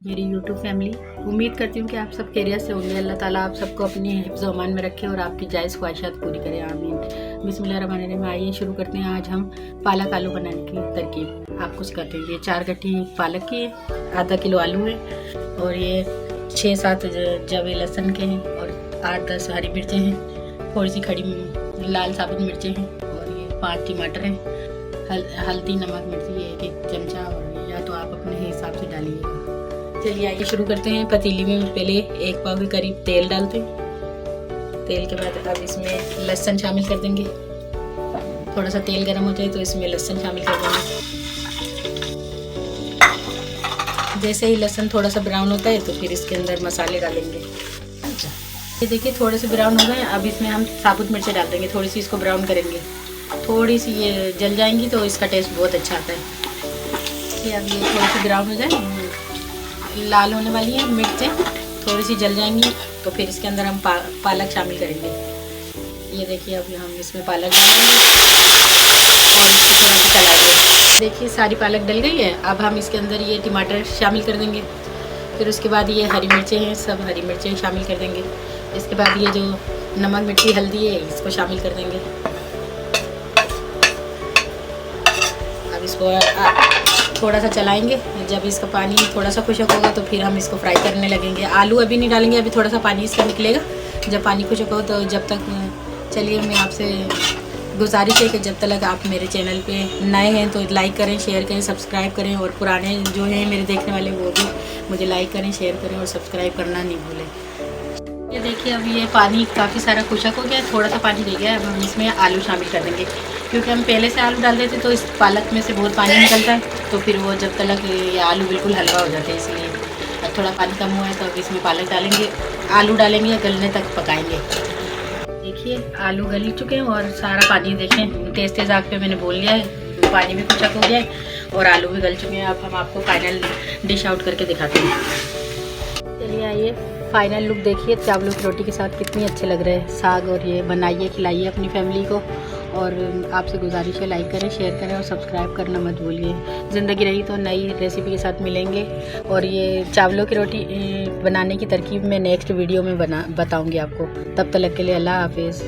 मेरी YouTube family, उम्मीद करती हूँ कि आप सब खैरियत से होंगे। अल्लाह ताला आप सबको अपनी हिफ्ज़ व अमान में रखे और आपकी जायज़ ख्वाहिशात पूरी करे, आमीन। बिस्मिल्लाहिर्रहमानिर्रहीम। आइए शुरू करते हैं। आज हम पालक आलू बनाने की तरकीब आपको सिखाते हैं। ये 4 गट्ठी पालक की है, आधा किलो आलू है और ये 6-7 जवे लहसुन के हैं और 8-10 हरी मिर्चें हैं, थोड़ी सी खड़ी लाल साबुत मिर्चें हैं और ये 5 टमाटर हैं, हल्दी नमक मिर्ची ये 1 चमचा, और या तो आप अपने हिसाब से डालिएगा। चलिए आइए शुरू करते हैं। पतीली में पहले 1 पाव के करीब तेल डालते हैं। तेल के बाद अब इसमें लहसुन शामिल कर देंगे। थोड़ा सा तेल गर्म हो जाए तो इसमें लहसुन शामिल कर देंगे। जैसे ही लहसुन थोड़ा सा ब्राउन होता है तो फिर इसके अंदर मसाले डालेंगे। ये देखिए थोड़े से ब्राउन हो गए। अब इसमें हम साबुत मिर्चें डाल देंगे, थोड़ी सी इसको ब्राउन करेंगे। थोड़ी सी ये जल जाएंगी तो इसका टेस्ट बहुत अच्छा आता है। अब ये थोड़ी सी ब्राउन हो जाए, लाल होने वाली है मिर्चें, थोड़ी सी जल जाएंगी तो फिर इसके अंदर हम पालक शामिल करेंगे। ये देखिए अब हम इसमें पालक डालेंगे और इसको थोड़ा सा चलाएंगे। देखिए सारी पालक डल गई है। अब हम इसके अंदर ये टमाटर शामिल कर देंगे। फिर उसके बाद ये हरी मिर्चें हैं, सब हरी मिर्चें शामिल कर देंगे। इसके बाद ये जो नमक मिर्ची हल्दी है इसको शामिल कर देंगे। अब इसको थोड़ा सा चलाएंगे। जब इसका पानी थोड़ा सा खुशक होगा तो फिर हम इसको फ्राई करने लगेंगे। आलू अभी नहीं डालेंगे, अभी थोड़ा सा पानी इसका निकलेगा। जब पानी खुशक हो तो जब तक चलिए मैं आपसे गुजारिश है कि जब तक आप मेरे चैनल पे नए हैं तो लाइक करें, शेयर करें, सब्सक्राइब करें, और पुराने जो हैं मेरे देखने वाले वो भी मुझे लाइक करें, शेयर करें और सब्सक्राइब करना नहीं भूलें। ये देखिए अब ये पानी काफ़ी सारा खुशक हो गया, थोड़ा सा पानी रह गया। अब हम इसमें आलू शामिल कर देंगे, क्योंकि हम पहले से आलू डाल देते तो इस पालक में से बहुत पानी निकलता है, तो फिर वो जब तक ये आलू बिल्कुल हलवा हो जाते हैं। इसलिए अब थोड़ा पानी कम हुआ है तो अब इसमें पालक डालेंगे, आलू डालेंगे, गलने तक पकाएंगे। देखिए आलू गल चुके हैं और सारा पानी देखें तेज़ आग पे मैंने बोल लिया है, पानी भी खुशक हो गया है और आलू भी गल चुके हैं। अब हम आपको फाइनल डिश आउट करके दिखाते हैं। चलिए आइए फाइनल लुक देखिए। चावलों की रोटी के साथ कितनी अच्छे लग रहे हैं साग, और ये बनाइए खिलाइए अपनी फैमिली को। और आपसे गुजारिश है लाइक करें, शेयर करें और सब्सक्राइब करना मत भूलिए। ज़िंदगी रही तो नई रेसिपी के साथ मिलेंगे। और ये चावलों की रोटी बनाने की तरकीब मैं नेक्स्ट वीडियो में बताऊंगी आपको। तब तक के लिए अल्लाह हाफिज़।